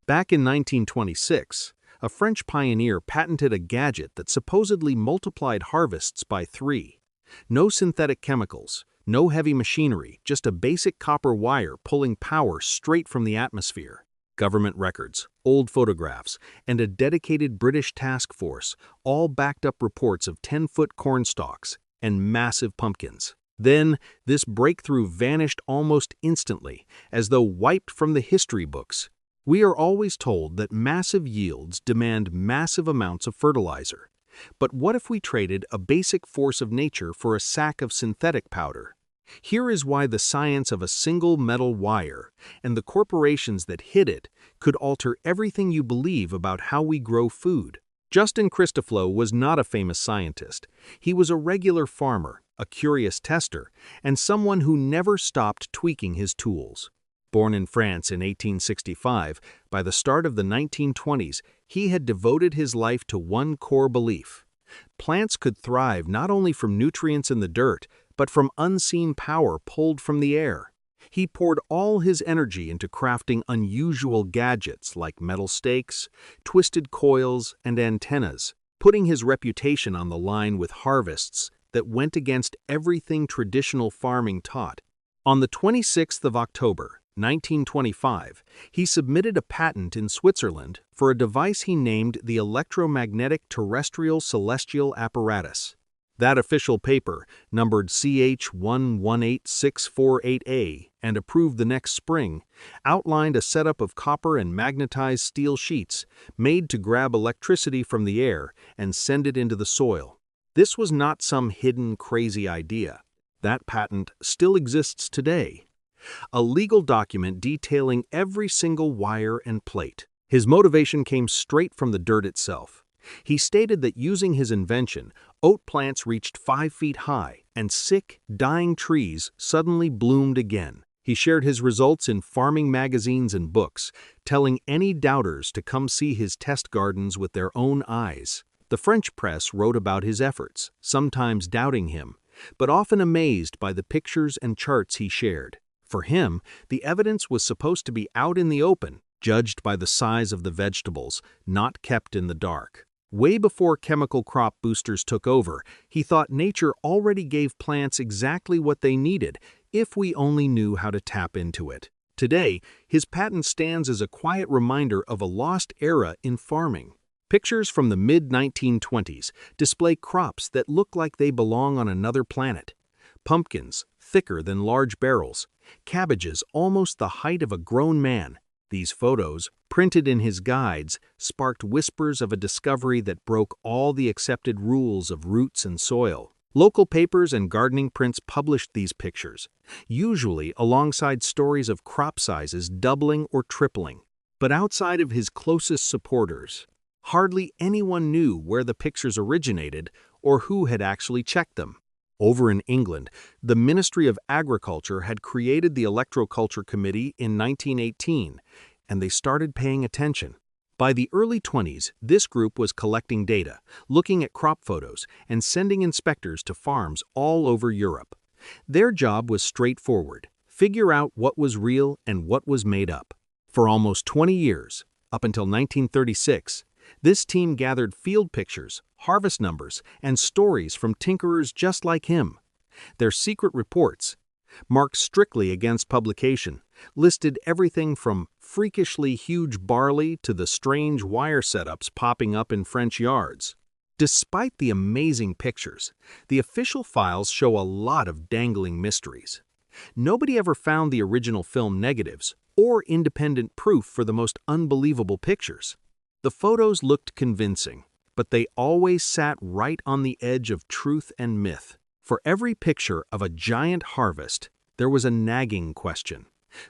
Back in 1926, a French pioneer patented a gadget that supposedly multiplied harvests by 3. No synthetic chemicals, no heavy machinery, just a basic copper wire pulling power straight from the atmosphere. Government records, old photographs, and a dedicated British task force all backed up reports of 10-foot corn stalks and massive pumpkins. Then, this breakthrough vanished almost instantly, as though wiped from the history books. We are always told that massive yields demand massive amounts of fertilizer. But what if we traded a basic force of nature for a sack of synthetic powder? Here is why the science of a single metal wire and the corporations that hid it could alter everything you believe about how we grow food. Justin Christoffel was not a famous scientist. He was a regular farmer, a curious tester, and someone who never stopped tweaking his tools. Born in France in 1865, by the start of the 1920s, he had devoted his life to one core belief. Plants could thrive not only from nutrients in the dirt, but from unseen power pulled from the air. He poured all his energy into crafting unusual gadgets like metal stakes, twisted coils, and antennas, putting his reputation on the line with harvests that went against everything traditional farming taught. On the 26th of October, 1925, he submitted a patent in Switzerland for a device he named the Electromagnetic Terrestrial Celestial Apparatus. That official paper, numbered CH118648A and approved the next spring, outlined a setup of copper and magnetized steel sheets made to grab electricity from the air and send it into the soil. This was not some hidden, crazy idea. That patent still exists today. A legal document detailing every single wire and plate. His motivation came straight from the dirt itself. He stated that using his invention, oat plants reached 5 feet high, and sick, dying trees suddenly bloomed again. He shared his results in farming magazines and books, telling any doubters to come see his test gardens with their own eyes. The French press wrote about his efforts, sometimes doubting him, but often amazed by the pictures and charts he shared. For him, the evidence was supposed to be out in the open, judged by the size of the vegetables, not kept in the dark. Way before chemical crop boosters took over, he thought nature already gave plants exactly what they needed if we only knew how to tap into it. Today, his patent stands as a quiet reminder of a lost era in farming. Pictures from the mid-1920s display crops that look like they belong on another planet. Pumpkins, thicker than large barrels. Cabbages almost the height of a grown man. These photos, printed in his guides, sparked whispers of a discovery that broke all the accepted rules of roots and soil. Local papers and gardening prints published these pictures, usually alongside stories of crop sizes doubling or tripling. But outside of his closest supporters, hardly anyone knew where the pictures originated or who had actually checked them. Over in England, the Ministry of Agriculture had created the Electroculture Committee in 1918, and they started paying attention. By the early 20s, this group was collecting data, looking at crop photos, and sending inspectors to farms all over Europe. Their job was straightforward: figure out what was real and what was made up. For almost 20 years, up until 1936, this team gathered field pictures, harvest numbers, and stories from tinkerers just like him. Their secret reports, marked strictly against publication, listed everything from freakishly huge barley to the strange wire setups popping up in French yards. Despite the amazing pictures, the official files show a lot of dangling mysteries. Nobody ever found the original film negatives or independent proof for the most unbelievable pictures. The photos looked convincing, but they always sat right on the edge of truth and myth. For every picture of a giant harvest, there was a nagging question.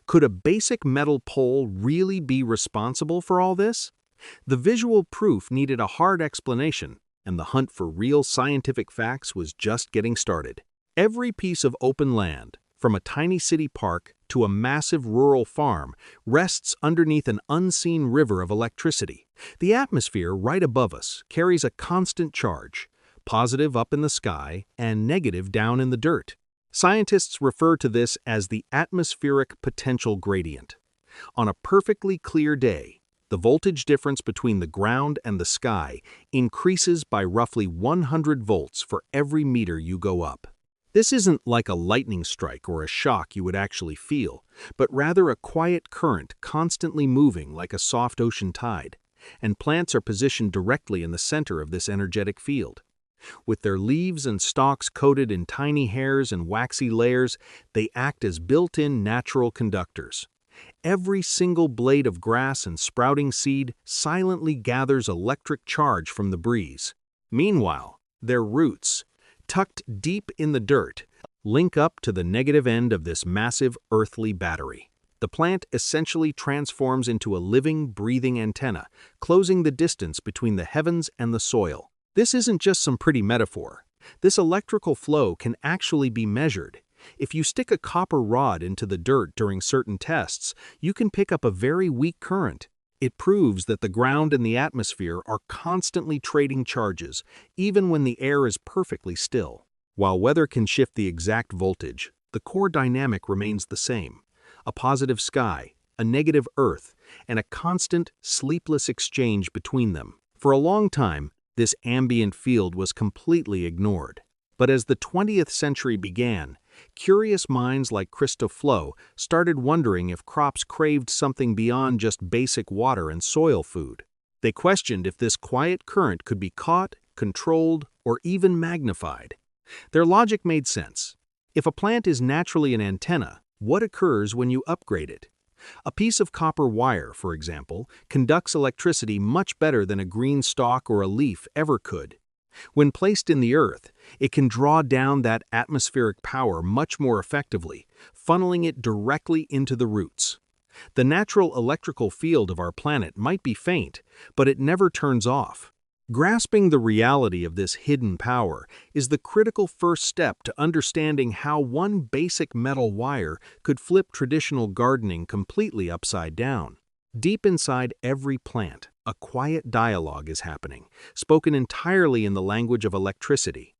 Could a basic metal pole really be responsible for all this? The visual proof needed a hard explanation, and the hunt for real scientific facts was just getting started. Every piece of open land, from a tiny city park to a massive rural farm, rests underneath an unseen river of electricity. The atmosphere right above us carries a constant charge, positive up in the sky and negative down in the dirt. Scientists refer to this as the atmospheric potential gradient. On a perfectly clear day, The voltage difference between the ground and the sky increases by roughly 100 volts for every meter you go up. This isn't like a lightning strike or a shock you would actually feel, but rather a quiet current constantly moving like a soft ocean tide, and plants are positioned directly in the center of this energetic field. With their leaves and stalks coated in tiny hairs and waxy layers, they act as built-in natural conductors. Every single blade of grass and sprouting seed silently gathers electric charge from the breeze. Meanwhile, their roots, tucked deep in the dirt, link up to the negative end of this massive earthly battery. The plant essentially transforms into a living, breathing antenna, closing the distance between the heavens and the soil. This isn't just some pretty metaphor. This electrical flow can actually be measured. If you stick a copper rod into the dirt during certain tests, you can pick up a very weak current. It proves that the ground and the atmosphere are constantly trading charges, even when the air is perfectly still. While weather can shift the exact voltage, the core dynamic remains the same. A positive sky, a negative earth, and a constant, sleepless exchange between them. For a long time, this ambient field was completely ignored. But as the 20th century began, curious minds like Christo Flo started wondering if crops craved something beyond just basic water and soil food. They questioned if this quiet current could be caught, controlled, or even magnified. Their logic made sense. If a plant is naturally an antenna, what occurs when you upgrade it? A piece of copper wire, for example, conducts electricity much better than a green stalk or a leaf ever could. When placed in the earth, it can draw down that atmospheric power much more effectively, funneling it directly into the roots. The natural electrical field of our planet might be faint, but it never turns off. Grasping the reality of this hidden power is the critical first step to understanding how one basic metal wire could flip traditional gardening completely upside down. Deep inside every plant, a quiet dialogue is happening, spoken entirely in the language of electricity.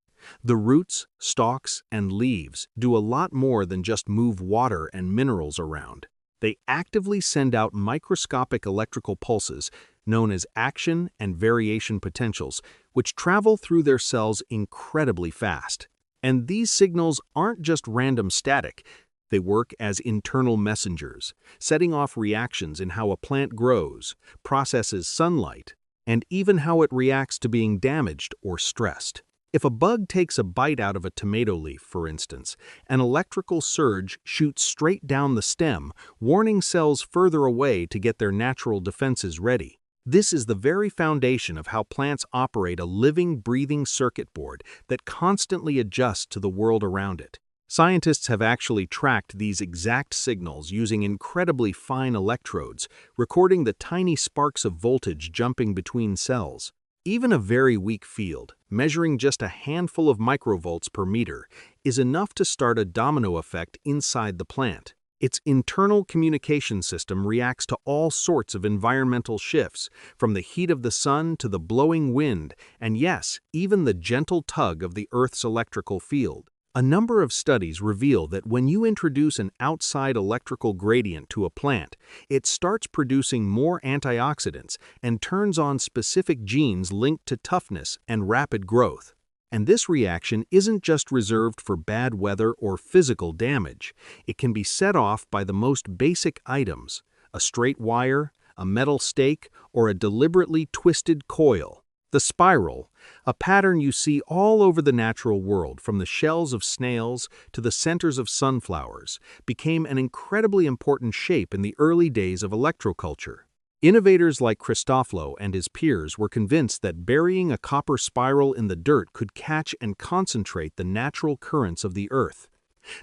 The roots, stalks, and leaves do a lot more than just move water and minerals around. They actively send out microscopic electrical pulses, known as action and variation potentials, which travel through their cells incredibly fast. And these signals aren't just random static. They work as internal messengers, setting off reactions in how a plant grows, processes sunlight, and even how it reacts to being damaged or stressed. If a bug takes a bite out of a tomato leaf, for instance, an electrical surge shoots straight down the stem, warning cells further away to get their natural defenses ready. This is the very foundation of how plants operate a living, breathing circuit board that constantly adjusts to the world around it. Scientists have actually tracked these exact signals using incredibly fine electrodes, recording the tiny sparks of voltage jumping between cells. Even a very weak field, measuring just a handful of microvolts per meter, is enough to start a domino effect inside the plant. Its internal communication system reacts to all sorts of environmental shifts, from the heat of the sun to the blowing wind, and yes, even the gentle tug of the Earth's electrical field. A number of studies reveal that when you introduce an outside electrical gradient to a plant, it starts producing more antioxidants and turns on specific genes linked to toughness and rapid growth. And this reaction isn't just reserved for bad weather or physical damage. It can be set off by the most basic items: a straight wire, a metal stake, or a deliberately twisted coil. The spiral, a pattern you see all over the natural world from the shells of snails to the centers of sunflowers, became an incredibly important shape in the early days of electroculture. Innovators like Christoflo and his peers were convinced that burying a copper spiral in the dirt could catch and concentrate the natural currents of the earth.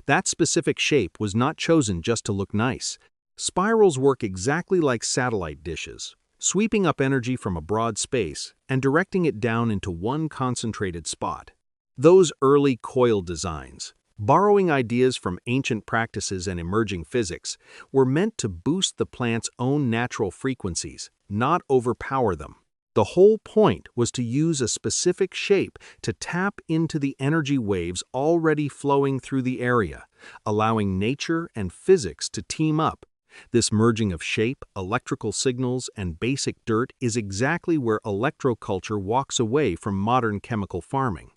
That specific shape was not chosen just to look nice. Spirals work exactly like satellite dishes, sweeping up energy from a broad space and directing it down into one concentrated spot. Those early coil designs, borrowing ideas from ancient practices and emerging physics, were meant to boost the plant's own natural frequencies, not overpower them. The whole point was to use a specific shape to tap into the energy waves already flowing through the area, allowing nature and physics to team up This merging of shape, electrical signals, and basic dirt is exactly where electroculture walks away from modern chemical farming.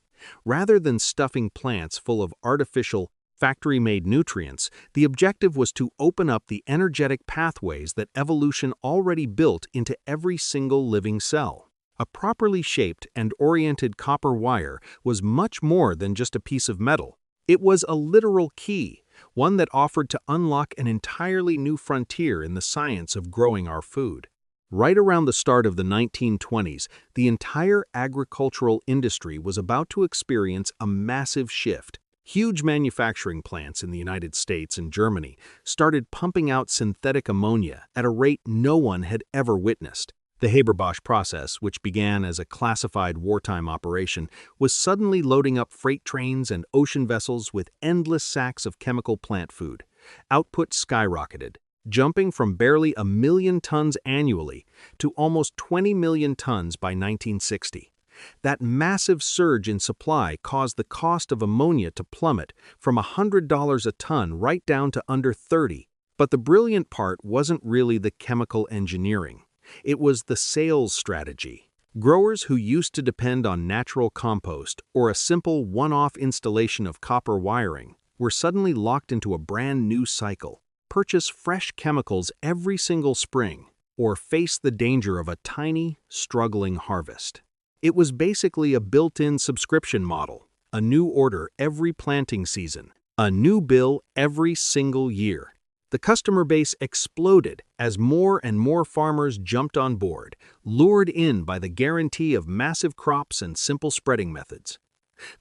Rather than stuffing plants full of artificial, factory-made nutrients, the objective was to open up the energetic pathways that evolution already built into every single living cell. A properly shaped and oriented copper wire was much more than just a piece of metal. It was a literal key, one that offered to unlock an entirely new frontier in the science of growing our food. Right around the start of the 1920s, the entire agricultural industry was about to experience a massive shift. Huge manufacturing plants in the United States and Germany started pumping out synthetic ammonia at a rate no one had ever witnessed. The Haber-Bosch process, which began as a classified wartime operation, was suddenly loading up freight trains and ocean vessels with endless sacks of chemical plant food. Output skyrocketed, jumping from barely 1 million tons annually to almost 20 million tons by 1960. That massive surge in supply caused the cost of ammonia to plummet from $100 a ton right down to under $30. But the brilliant part wasn't really the chemical engineering. It was the sales strategy. Growers who used to depend on natural compost or a simple one-off installation of copper wiring were suddenly locked into a brand new cycle. Purchase fresh chemicals every single spring or face the danger of a tiny, struggling harvest. It was basically a built-in subscription model, a new order every planting season, a new bill every single year. The customer base exploded as more and more farmers jumped on board, lured in by the guarantee of massive crops and simple spreading methods.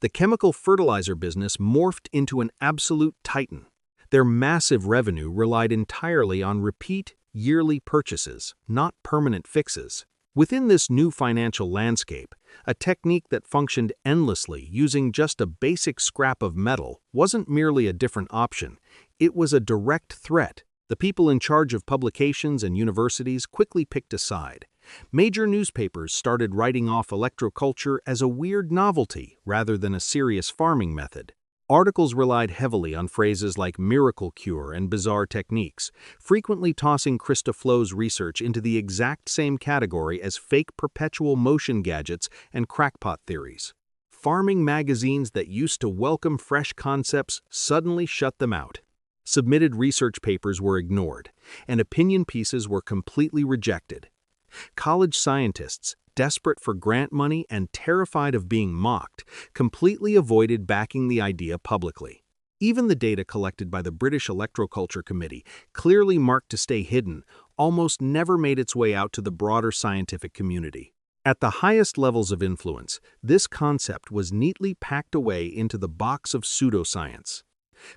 The chemical fertilizer business morphed into an absolute titan. Their massive revenue relied entirely on repeat, yearly purchases, not permanent fixes. Within this new financial landscape, a technique that functioned endlessly using just a basic scrap of metal wasn't merely a different option, it was a direct threat. The people in charge of publications and universities quickly picked a side. Major newspapers started writing off electroculture as a weird novelty rather than a serious farming method. Articles relied heavily on phrases like miracle cure and bizarre techniques, frequently tossing Christoflow's research into the exact same category as fake perpetual motion gadgets and crackpot theories. Farming magazines that used to welcome fresh concepts suddenly shut them out. Submitted research papers were ignored, and opinion pieces were completely rejected. College scientists, desperate for grant money and terrified of being mocked, completely avoided backing the idea publicly. Even the data collected by the British Electroculture Committee, clearly marked to stay hidden, almost never made its way out to the broader scientific community. At the highest levels of influence, this concept was neatly packed away into the box of pseudoscience.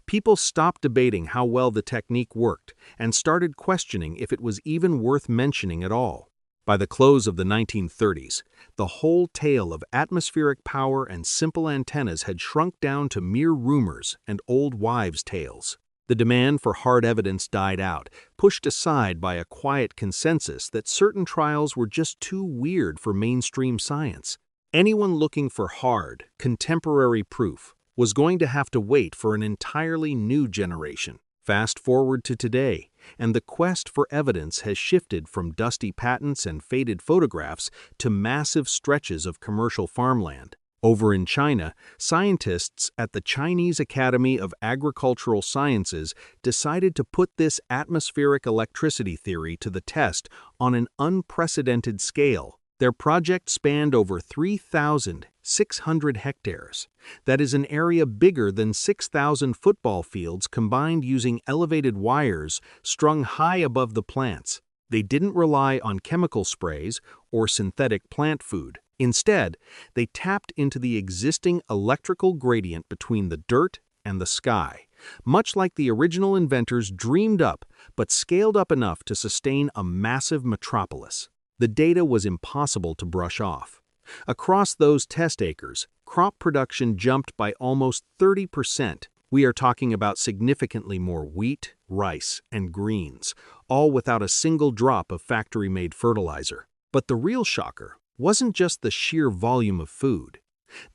People stopped debating how well the technique worked and started questioning if it was even worth mentioning at all. By the close of the 1930s, the whole tale of atmospheric power and simple antennas had shrunk down to mere rumors and old wives' tales. The demand for hard evidence died out, pushed aside by a quiet consensus that certain trials were just too weird for mainstream science. Anyone looking for hard, contemporary proof was going to have to wait for an entirely new generation. Fast forward to today, and the quest for evidence has shifted from dusty patents and faded photographs to massive stretches of commercial farmland. Over in China, scientists at the Chinese Academy of Agricultural Sciences decided to put this atmospheric electricity theory to the test on an unprecedented scale. Their project spanned over 3,600 hectares. That is an area bigger than 6,000 football fields combined using elevated wires strung high above the plants. They didn't rely on chemical sprays or synthetic plant food. Instead, they tapped into the existing electrical gradient between the dirt and the sky, much like the original inventors dreamed up but scaled up enough to sustain a massive metropolis. The data was impossible to brush off. Across those test acres, crop production jumped by almost 30%. We are talking about significantly more wheat, rice, and greens, all without a single drop of factory-made fertilizer. But the real shocker wasn't just the sheer volume of food.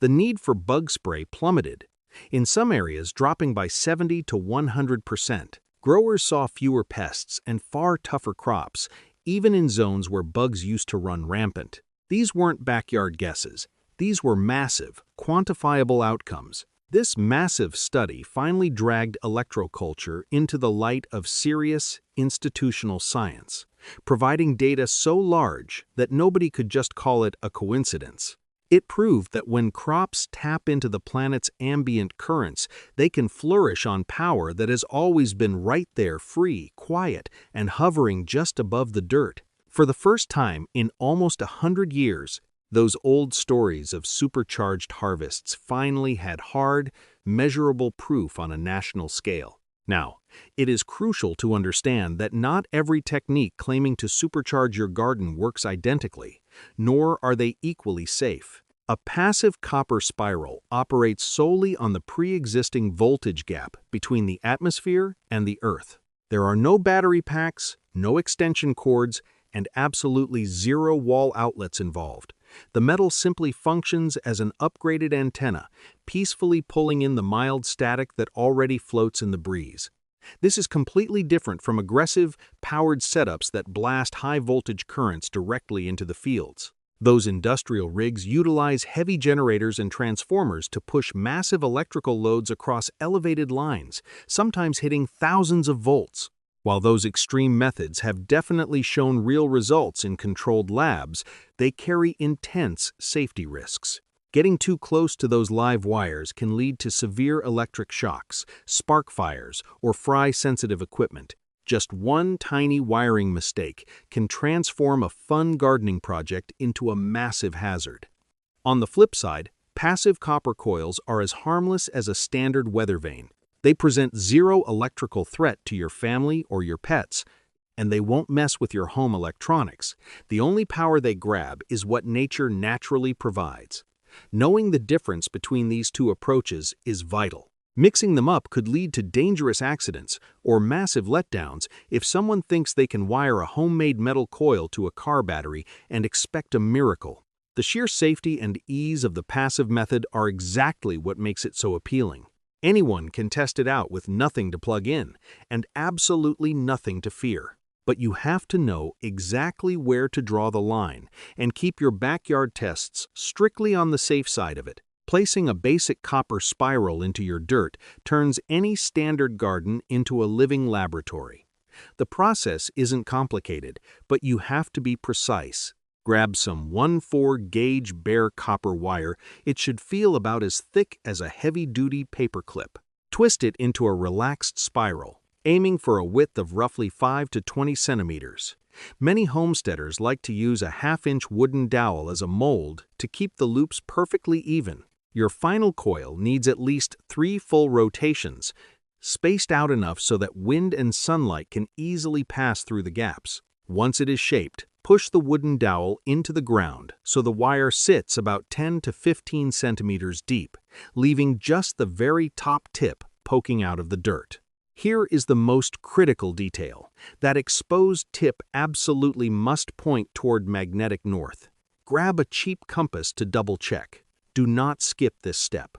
The need for bug spray plummeted, in some areas dropping by 70 to 100%. Growers saw fewer pests and far tougher crops, even in zones where bugs used to run rampant. These weren't backyard guesses. These were massive, quantifiable outcomes. This massive study finally dragged electroculture into the light of serious, institutional science, providing data so large that nobody could just call it a coincidence. It proved that when crops tap into the planet's ambient currents, they can flourish on power that has always been right there, free, quiet, and hovering just above the dirt. For the first time in almost 100 years, those old stories of supercharged harvests finally had hard, measurable proof on a national scale. Now, it is crucial to understand that not every technique claiming to supercharge your garden works identically, nor are they equally safe. A passive copper spiral operates solely on the pre-existing voltage gap between the atmosphere and the earth. There are no battery packs, no extension cords, and absolutely zero wall outlets involved. The metal simply functions as an upgraded antenna, peacefully pulling in the mild static that already floats in the breeze. This is completely different from aggressive, powered setups that blast high-voltage currents directly into the fields. Those industrial rigs utilize heavy generators and transformers to push massive electrical loads across elevated lines, sometimes hitting thousands of volts. While those extreme methods have definitely shown real results in controlled labs, they carry intense safety risks. Getting too close to those live wires can lead to severe electric shocks, spark fires, or fry sensitive equipment. Just one tiny wiring mistake can transform a fun gardening project into a massive hazard. On the flip side, passive copper coils are as harmless as a standard weather vane. They present zero electrical threat to your family or your pets, and they won't mess with your home electronics. The only power they grab is what nature naturally provides. Knowing the difference between these two approaches is vital. Mixing them up could lead to dangerous accidents or massive letdowns if someone thinks they can wire a homemade metal coil to a car battery and expect a miracle. The sheer safety and ease of the passive method are exactly what makes it so appealing. Anyone can test it out with nothing to plug in and absolutely nothing to fear. But you have to know exactly where to draw the line and keep your backyard tests strictly on the safe side of it. Placing a basic copper spiral into your dirt turns any standard garden into a living laboratory. The process isn't complicated, but you have to be precise. Grab some 1/4 gauge bare copper wire. It should feel about as thick as a heavy-duty paperclip. Twist it into a relaxed spiral, aiming for a width of roughly 5 to 20 centimeters. Many homesteaders like to use a 1/2-inch wooden dowel as a mold to keep the loops perfectly even. Your final coil needs at least 3 full rotations, spaced out enough so that wind and sunlight can easily pass through the gaps. Once it is shaped, push the wooden dowel into the ground so the wire sits about 10 to 15 centimeters deep, leaving just the very top tip poking out of the dirt. Here is the most critical detail. That exposed tip absolutely must point toward magnetic north. Grab a cheap compass to double-check. Do not skip this step.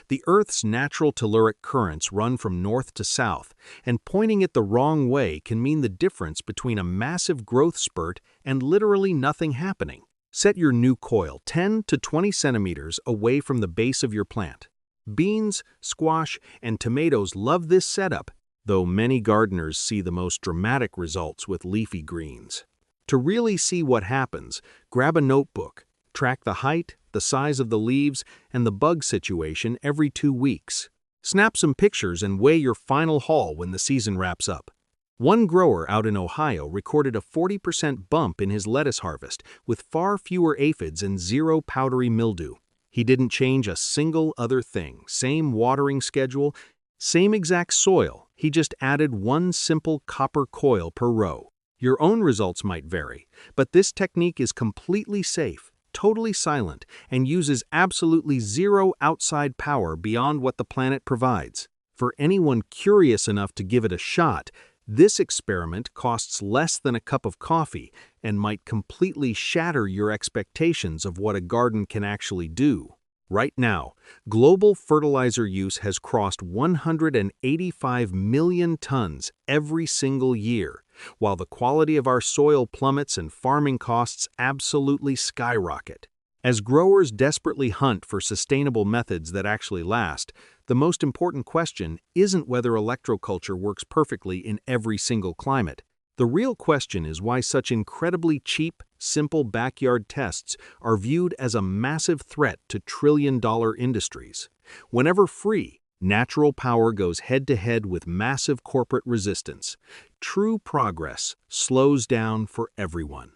The Earth's natural telluric currents run from north to south, and pointing it the wrong way can mean the difference between a massive growth spurt and literally nothing happening. Set your new coil 10 to 20 centimeters away from the base of your plant. Beans, squash, and tomatoes love this setup, though many gardeners see the most dramatic results with leafy greens. To really see what happens, grab a notebook. Track the height, the size of the leaves, and the bug situation every 2 weeks. Snap some pictures and weigh your final haul when the season wraps up. One grower out in Ohio recorded a 40% bump in his lettuce harvest with far fewer aphids and zero powdery mildew. He didn't change a single other thing. Same watering schedule, same exact soil. He just added one simple copper coil per row. Your own results might vary, but this technique is completely safe, totally silent, and uses absolutely zero outside power beyond what the planet provides. For anyone curious enough to give it a shot, this experiment costs less than a cup of coffee and might completely shatter your expectations of what a garden can actually do. Right now, global fertilizer use has crossed 185 million tons every single year, while the quality of our soil plummets and farming costs absolutely skyrocket. As growers desperately hunt for sustainable methods that actually last, the most important question isn't whether electroculture works perfectly in every single climate. The real question is why such incredibly cheap, simple backyard tests are viewed as a massive threat to trillion-dollar industries. Whenever free, natural power goes head-to-head with massive corporate resistance. True progress slows down for everyone.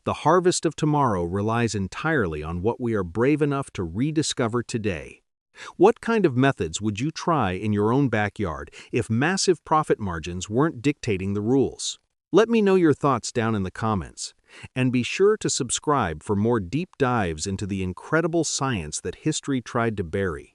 The harvest of tomorrow relies entirely on what we are brave enough to rediscover today. What kind of methods would you try in your own backyard if massive profit margins weren't dictating the rules? Let me know your thoughts down in the comments, and be sure to subscribe for more deep dives into the incredible science that history tried to bury.